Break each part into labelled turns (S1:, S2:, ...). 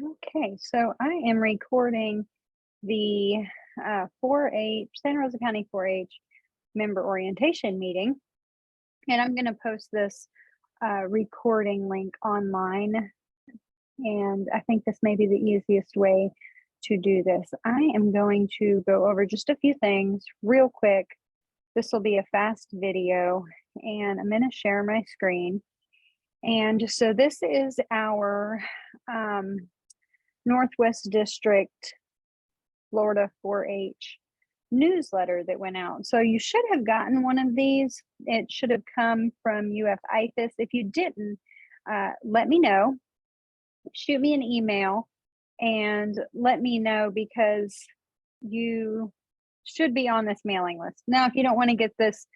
S1: Okay, so I am recording the 4-H, Santa Rosa County 4-H member orientation meeting, and I'm going to post this recording link online. And I think this may be the easiest way to do this. I am going to go over just a few things real quick. This will be a fast video, and I'm going to share my screen. And so this is our Northwest District Florida 4-H newsletter that went out. So you should have gotten one of these. It should have come from UF IFAS. If you didn't, let me know. Shoot me an email and let me know, because you should be on this mailing list. Now, if you don't want to get this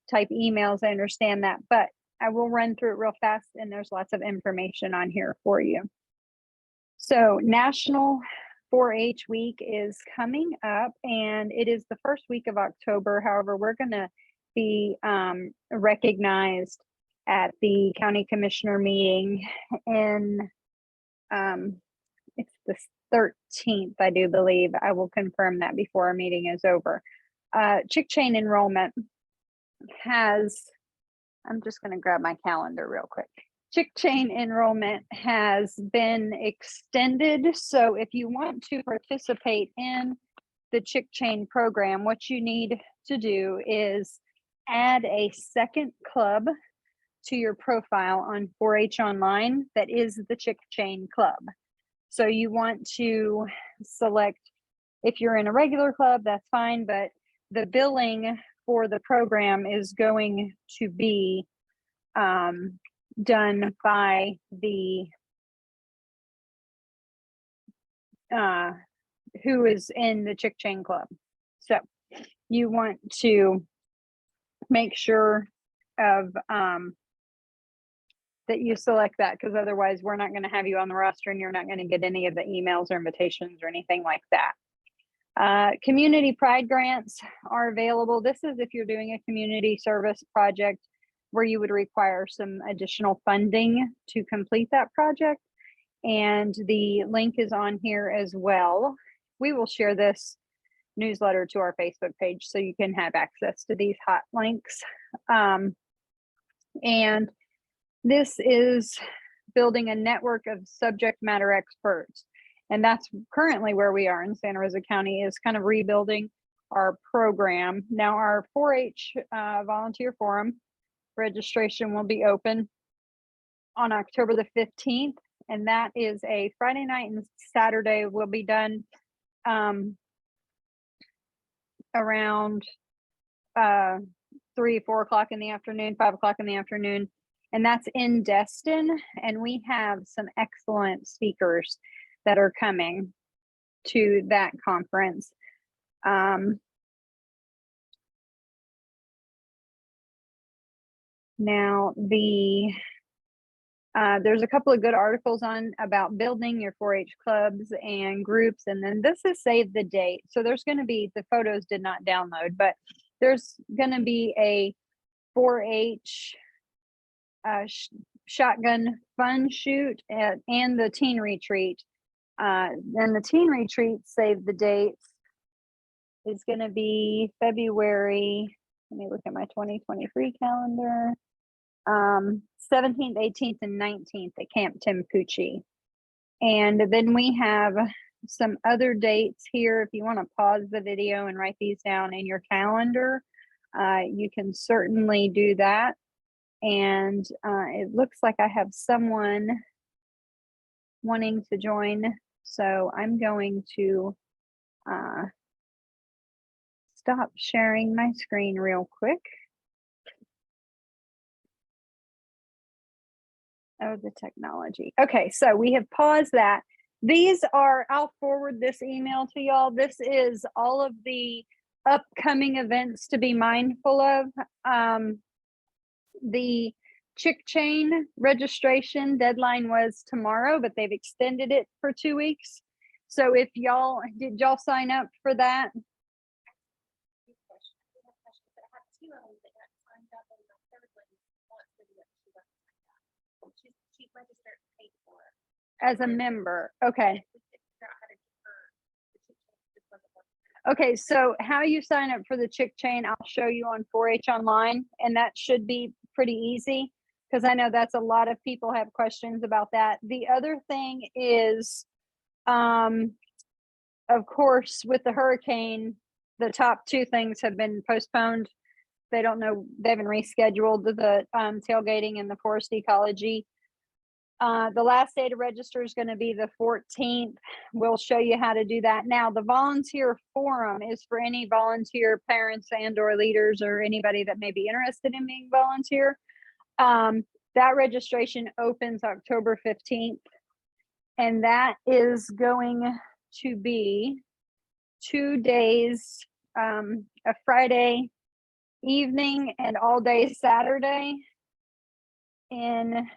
S1: type emails, I understand that, but I will run through it real fast, and there's lots of information on here for you. So National 4-H Week is coming up, and it is the first week of October. However, we're going to be recognized at the county commissioner meeting in it's the 13th, I do believe. I will confirm that before our meeting is over. Chick Chain enrollment has, I'm just going to grab my calendar real quick. Chick Chain enrollment has been extended. So if you want to participate in the Chick Chain program, what you need to do is add a second club to your profile on 4-H Online that is the Chick Chain Club. So you want to select, if you're in a regular club, that's fine, but the billing for the program is going to be done by the who is in the Chick Chain Club. So you want to make sure of that you select that, because otherwise we're not going to have you on the roster and you're not going to get any of the emails or invitations or anything like that. Community Pride grants are available. This is if you're doing a community service project where you would require some additional funding to complete that project. And the link is on here as well. We will share this newsletter to our Facebook page so you can have access to these hot links. And this is building a network of subject matter experts. And that's currently where we are in Santa Rosa County, is kind of rebuilding our program. Now, our 4-H volunteer forum registration will be open on October the 15th. And that is a Friday night and Saturday. Will be done around 3, 4 o'clock in the afternoon, 5 o'clock in the afternoon. And that's in Destin. And we have some excellent speakers that are coming to that conference. Now, there's a couple of good articles about building your 4-H clubs and groups. And then this is save the date. So there's going to be, the photos did not download, but there's going to be a 4-H shotgun fun shoot and the teen retreat. Then the teen retreat, save the dates, is going to be February. Let me look at my 2023 calendar. 17th, 18th, and 19th at Camp Tim Pucci. And then we have some other dates here. If you want to pause the video and write these down in your calendar, you can certainly do that. And it looks like I have someone wanting to join. So I'm going to stop sharing my screen real quick. Oh, the technology. Okay, so we have paused that. These are, I'll forward this email to y'all. This is all of the upcoming events to be mindful of. The Chick Chain registration deadline was tomorrow, but they've extended it for 2 weeks. So if y'all, did y'all sign up for that?
S2: She registered and paid for it.
S1: as a member. Okay. Okay, so how you sign up for the Chick Chain, I'll show you on 4-H Online, and that should be pretty easy because I know that's a lot of people have questions about that. The other thing is, of course, with the hurricane, the top two things have been postponed. They don't know, they haven't rescheduled the tailgating and the forest ecology. The last day to register is going to be the 14th. We'll show you how to do that. Now, the volunteer forum is for any volunteer parents and or leaders or anybody that may be interested in being volunteer. That registration opens October 15th, and that is going to be 2 days, a Friday evening and all day Saturday in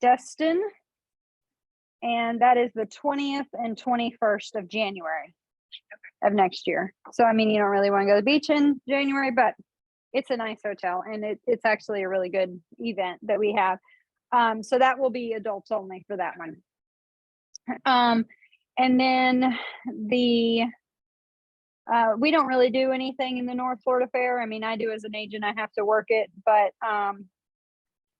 S1: Destin, and that is the 20th and 21st of January of next year. So, I mean, you don't really want to go to the beach in January, but it's a nice hotel, and it's actually a really good event that we have. So that will be adults only for that one. And then the we don't really do anything in the North Florida Fair. I mean, I do as an agent, I have to work it, but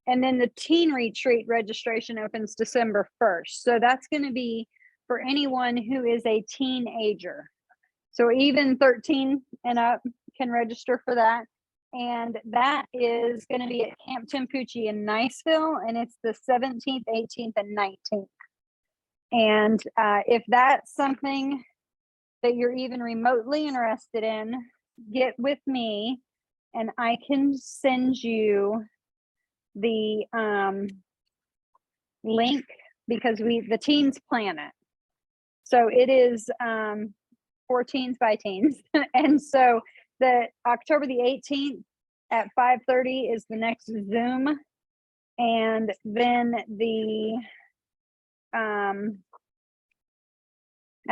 S1: and then the teen retreat registration opens December 1st. So that's going to be for anyone who is a teenager. So even 13 and up can register for that. And that is going to be at Camp Timpucci in Niceville, and it's the 17th, 18th, and 19th. And if that's something that you're even remotely interested in, get with me and I can send you the link, because the teens plan it. So it is for teens by teens. And so the October the 18th at 5:30 is the next Zoom. And then the I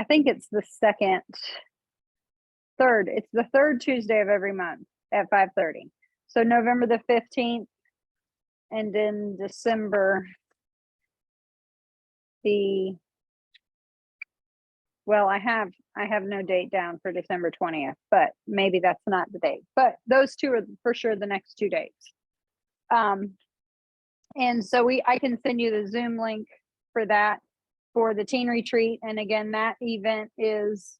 S1: think it's the it's the third Tuesday of every month at 5:30. So November the 15th, and then December well, I have no date down for December 20th, but maybe that's not the date. But those two are for sure the next 2 dates. And so I can send you the Zoom link for that, for the teen retreat. And again, that event is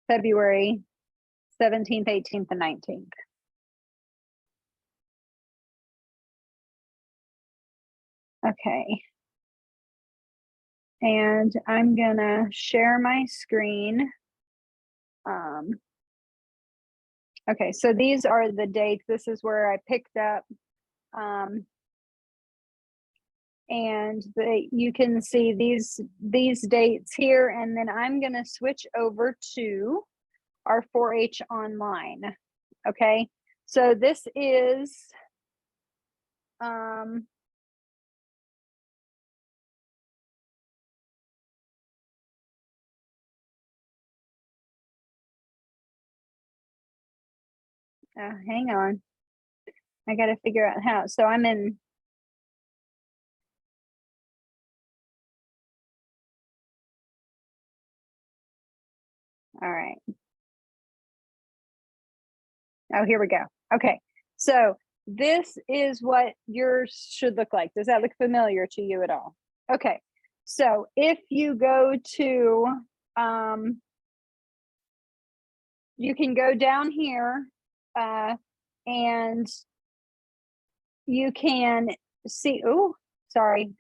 S1: February 17th, 18th, and 19th. Okay. And I'm gonna share my screen. Okay, so these are the dates. This is where I picked up. And you can see these dates here, and then I'm gonna switch over to our 4-H online. Okay, so this is hang on, I gotta figure out how. So I'm in, all right. Oh, here we go. Okay, so this is what yours should look like. Does that look familiar to you at all? Okay, so if you go to, you can go down here and you can see, oh, sorry.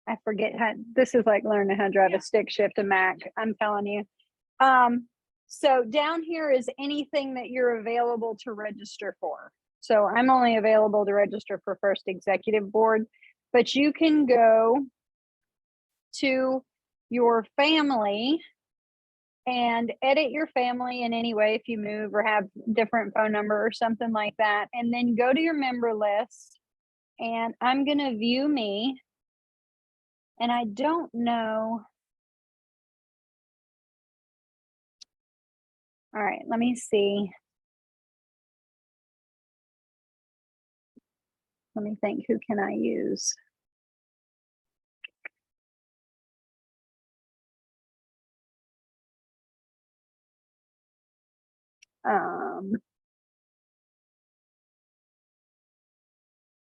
S1: I forget how, this is like learning how to drive a stick shift a Mac, I'm telling you. So down here is anything that you're available to register for. So I'm only available to register for First Executive Board, but you can go to your family and edit your family in any way if you move or have different phone number or something like that, and then go to your member list, and I'm gonna view me, and I don't know. All right, let me see. Let me think, who can I use?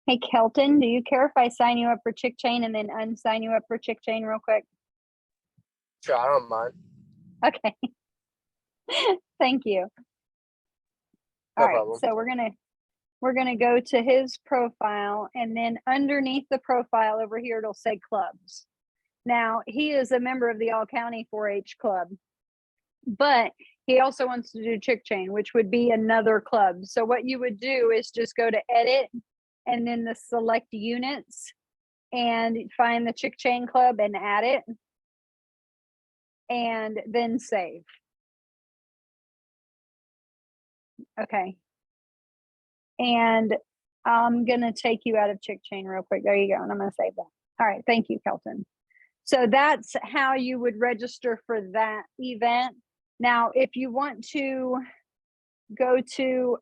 S1: Hey, Kelton, do you care if I sign you up for Chick Chain and then unsign you up for Chick Chain real quick?
S2: Sure, I don't mind.
S1: Okay. Thank you.
S2: No
S1: All right,
S2: problem.
S1: so we're gonna go to his profile, and then underneath the profile over here, it'll say clubs. Now, he is a member of the All County 4-H Club, but he also wants to do Chick Chain, which would be another club. So what you would do is just go to edit and then the select units and find the Chick Chain Club and add it, and then save. Okay. And I'm going to take you out of Chick Chain real quick. There you go. And I'm going to save that. All right. Thank you, Kelton. So that's how you would register for that event. Now, if you want to go to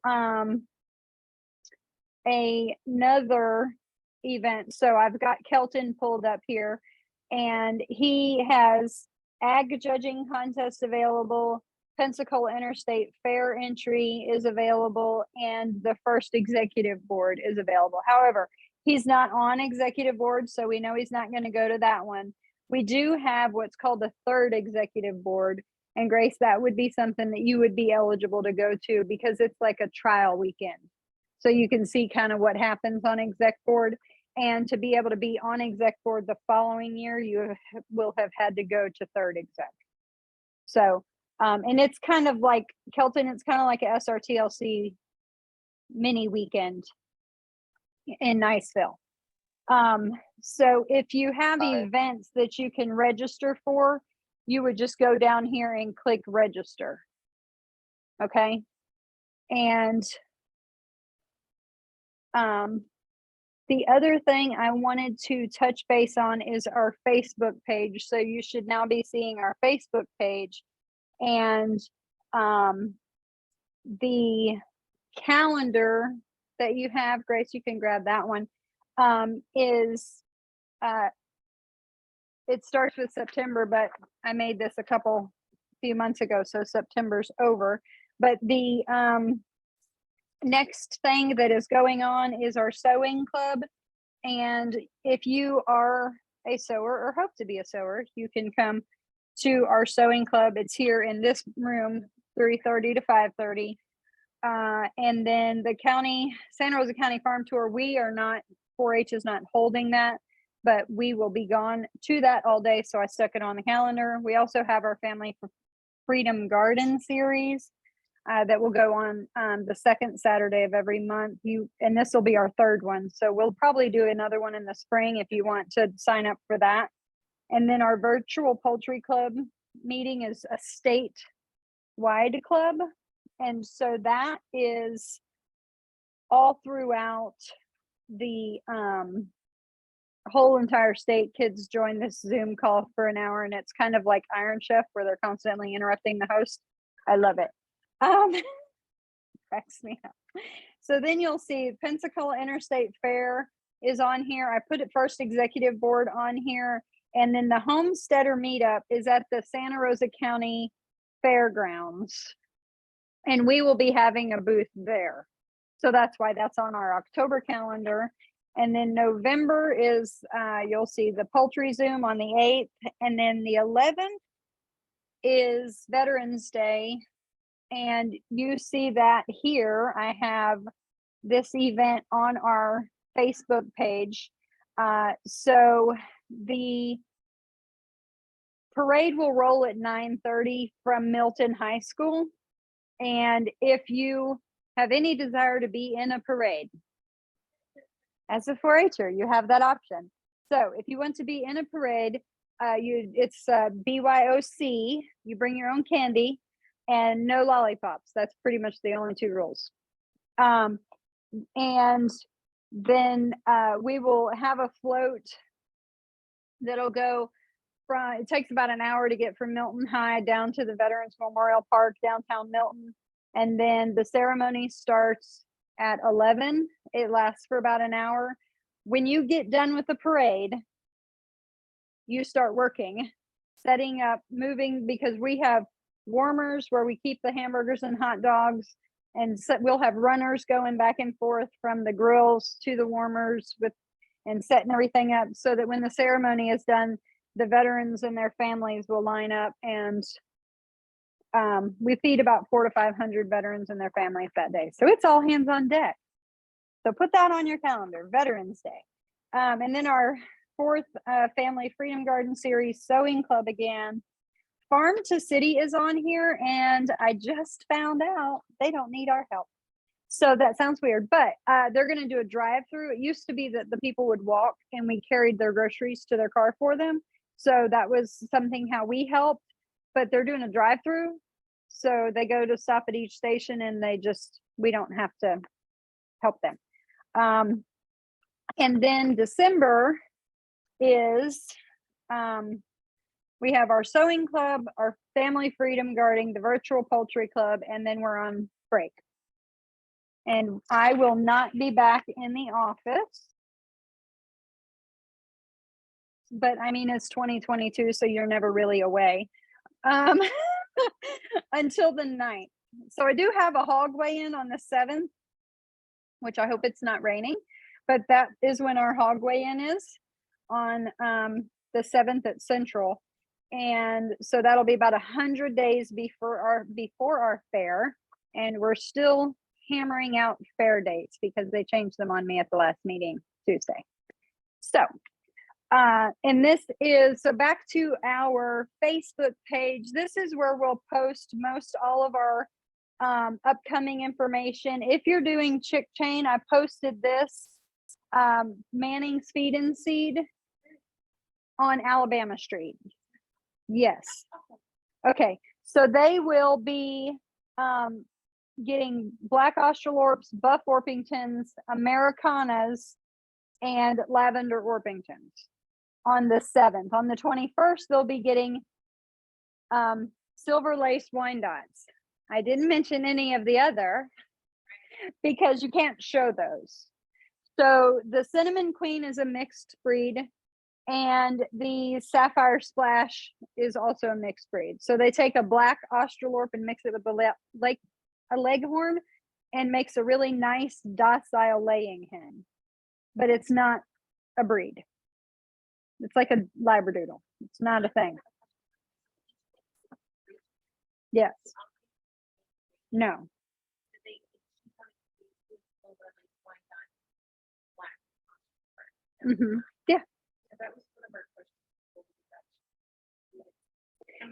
S1: another event, so I've got Kelton pulled up here, and he has ag judging contest available, Pensacola Interstate Fair entry is available, and the first executive board is available. However, he's not on executive board, so we know he's not going to go to that one. We do have what's called the third executive board, and Grace, that would be something that you would be eligible to go to because it's like a trial weekend. So you can see kind of what happens on exec board, and to be able to be on exec board the following year, you will have had to go to third exec. So, and it's kind of like Kelton, it's kind of like a SRTLC mini weekend in Niceville. So if you have events that you can register for, you would just go down here and click register. Okay. And the other thing I wanted to touch base on is our Facebook page. So you should now be seeing our Facebook page, and the calendar that you have, Grace, you can grab that one, is it starts with September, but I made this a few months ago, so September's over. But the next thing that is going on is our sewing club. And if you are a sewer or hope to be a sewer, you can come to our sewing club. It's here in this room, 3:30 to 5:30. And then the Santa Rosa County Farm Tour, we are not, 4-H is not holding that, but we will be gone to that all day. So I stuck it on the calendar. We also have our Family Freedom Garden series that will go on the second Saturday of every month. And this will be our third one. So we'll probably do another one in the spring if you want to sign up for that. And then our virtual poultry club meeting is a statewide club. And so that is all throughout the whole entire state. Kids join this Zoom call for an hour, and it's kind of like Iron Chef where they're constantly interrupting the host. I love it. Cracks me up. So then you'll see Pensacola Interstate Fair is on here. I put it first executive board on here. And then the Homesteader meetup is at the Santa Rosa County Fairgrounds. And we will be having a booth there. So that's why that's on our October calendar. And then November is, you'll see the Poultry Zoom on the 8th. And then the 11th is Veterans Day. And you see that here, I have this event on our Facebook page. So the parade will roll at 9:30 from Milton High School. And if you have any desire to be in a parade, as a 4-H'er, you have that option. So if you want to be in a parade, it's BYOC, you bring your own candy, and no lollipops. That's pretty much the only two rules. And then we will have a float that'll go from, it takes about an hour to get from Milton High down to the Veterans Memorial Park, downtown Milton. And then the ceremony starts at 11. It lasts for about an hour. When you get done with the parade, you start working, setting up, moving, because we have warmers where we keep the hamburgers and hot dogs, and we'll have runners going back and forth from the grills to the warmers and setting everything up so that when the ceremony is done, the veterans and their families will line up, and we feed about 400 to 500 veterans and their families that day. So it's all hands on deck. So put that on your calendar, Veterans Day. And then our fourth Family Freedom Garden Series Sewing Club again. Farm to City is on here, and I just found out they don't need our help. So that sounds weird, but they're going to do a drive-through. It used to be that the people would walk and we carried their groceries to their car for them. So that was something how we helped, but they're doing a drive-through. So they go to stop at each station and we don't have to help them. And then December is, we have our sewing club, our family freedom guarding, the virtual poultry club, and then we're on break. And I will not be back in the office. But I mean, it's 2022, so you're never really away. Until the 9th. So I do have a hog weigh-in on the 7th, which I hope it's not raining, but that is when our hog weigh-in is on the 7th at Central. And so that'll be about 100 days before our fair. And we're still hammering out fair dates because they changed them on me at the last meeting Tuesday. So and this is, so back to our Facebook page. This is where we'll post most all of our upcoming information. If you're doing chick chain, I posted this Manning's Feed and Seed on Alabama Street. Yes. Okay. So they will be getting black Australorps, buff Orpingtons, Americanas, and lavender Orpingtons on the 7th. On the 21st, they'll be getting silver lace Wyandottes. I didn't mention any of the other because you can't show those. So the Cinnamon Queen is a mixed breed, and the Sapphire Splash is also a mixed breed. So they take a black Australorp and mix it with a Leghorn and makes a really nice docile laying hen, but it's not a breed. It's like a Labradoodle. It's not a thing. Yes. No. Mm-hmm. Yeah.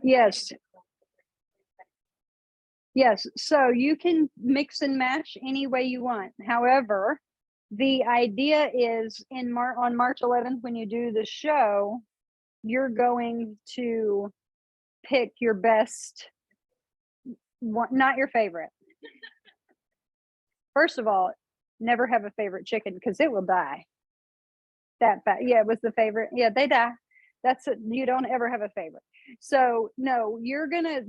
S1: Yes. Yes. So you can mix and match any way you want. However, the idea is on March 11th, when you do the show, you're going to pick your best one, not your favorite. First of all, never have a favorite chicken because it will die. Yeah, it was the favorite. Yeah, they die. You don't ever have a favorite. So no, we're gonna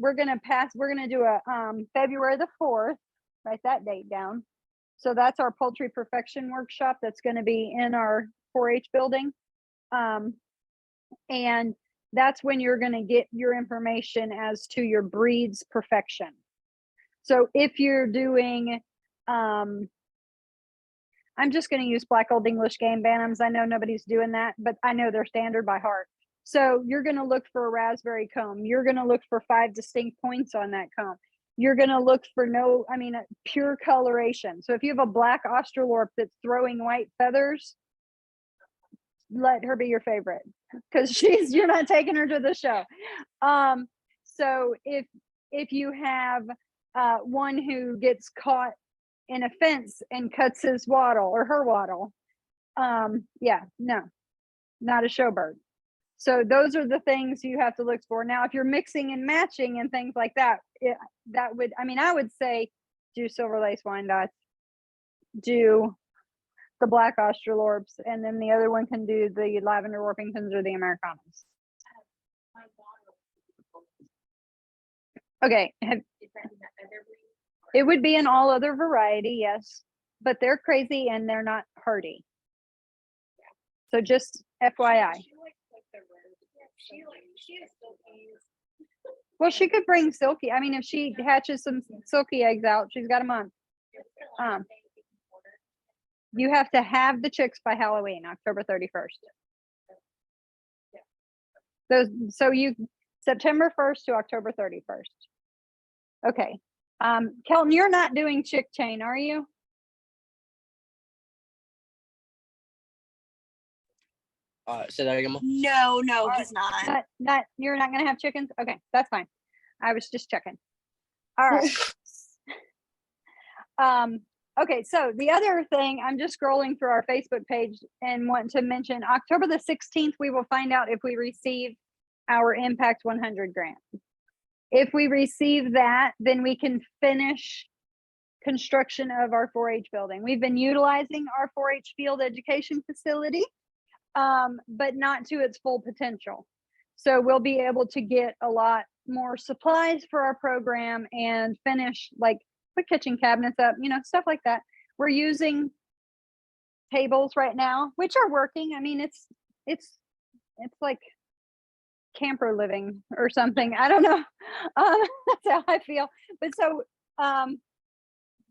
S1: do a February the 4th. Write that date down. So that's our poultry perfection workshop that's going to be in our 4-H building. And that's when you're going to get your information as to your breed's perfection. So if you're doing, I'm just going to use black Old English game bantams. I know nobody's doing that, but I know their standard by heart. So you're going to look for a raspberry comb. You're going to look for 5 distinct points on that comb. You're going to look for pure coloration. So if you have a black Australorp that's throwing white feathers, let her be your favorite because you're not taking her to the show. So if you have one who gets caught in a fence and cuts his wattle or her wattle, yeah, no, not a showbird. So those are the things you have to look for. Now, if you're mixing and matching and things like that, I would say do silver lace Wyandottes, do the black Australorps, and then the other one can do the lavender Orpingtons or the Americanas. Okay. It would be an all other variety, yes. but they're crazy and they're not hardy. So just FYI. Well, she could bring Silky. I mean, if she hatches some Silky eggs out, she's got a month. You have to have the chicks by Halloween, October 31st. So you September 1st to October 31st. Okay. Kelton, you're not doing chick chain, are you?
S2: Say that again.
S3: No,
S1: Alright,
S3: he's not.
S1: You're not gonna have chickens? Okay, that's fine. I was just checking. All right. Okay, so the other thing, I'm just scrolling through our Facebook page and want to mention October the 16th, we will find out if we receive our Impact 100 grant. If we receive that, then we can finish construction of our 4-H building. We've been utilizing our 4-H field education facility, but not to its full potential. So we'll be able to get a lot more supplies for our program and finish, like, put kitchen cabinets up, stuff like that. We're using tables right now, which are working. I mean, it's like camper living or something. I don't know. That's how I feel. But so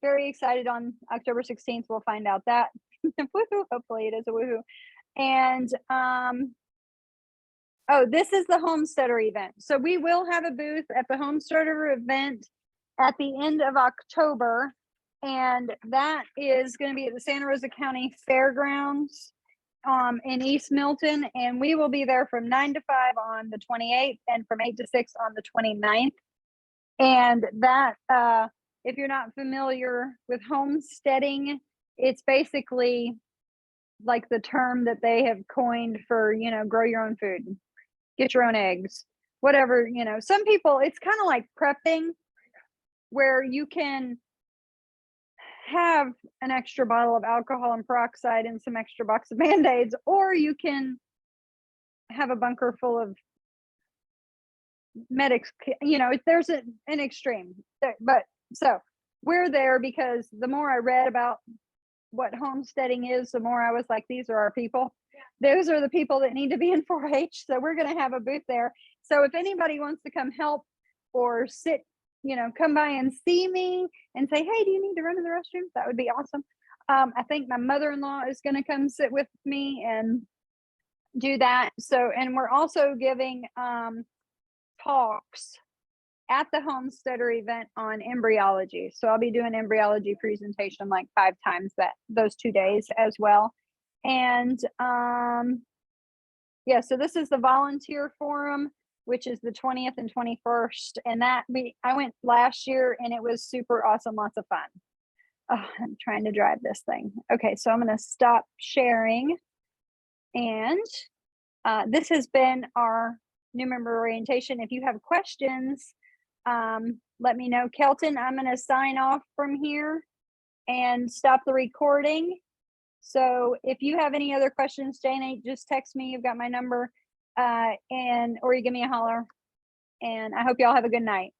S1: very excited on October 16th. We'll find out that. Woohoo, hopefully it is a woohoo. And oh, this is the Homesteader event. So we will have a booth at the Homesteader event at the end of October. And that is going to be at the Santa Rosa County Fairgrounds in East Milton. And we will be there from 9 to 5 on the 28th and from 8 to 6 on the 29th. And that, if you're not familiar with homesteading, it's basically like the term that they have coined for, grow your own food, get your own eggs, whatever, some people, it's kind of like prepping where you can have an extra bottle of alcohol and peroxide and some extra box of Band-Aids, or you can have a bunker full of medics, there's an extreme, but so we're there because the more I read about what homesteading is, the more I was like, these are our people. Those are the people that need to be in 4-H. So we're going to have a booth there. So if anybody wants to come help or sit, come by and see me and say, hey, do you need to run to the restroom? That would be awesome. I think my mother-in-law is going to come sit with me and do that. So, and we're also giving talks at the Homesteader event on embryology. So I'll be doing embryology presentation like 5 times those 2 days as well. And yeah, so this is the volunteer forum, which is the 20th and 21st. And I went last year and it was super awesome, lots of fun. Oh, I'm trying to drive this thing. Okay, so I'm going to stop sharing. And this has been our new member orientation. If you have questions, let me know. Kelton, I'm going to sign off from here and stop the recording. So if you have any other questions, Jane, just text me. You've got my number, or you give me a holler. And I hope y'all have a good night.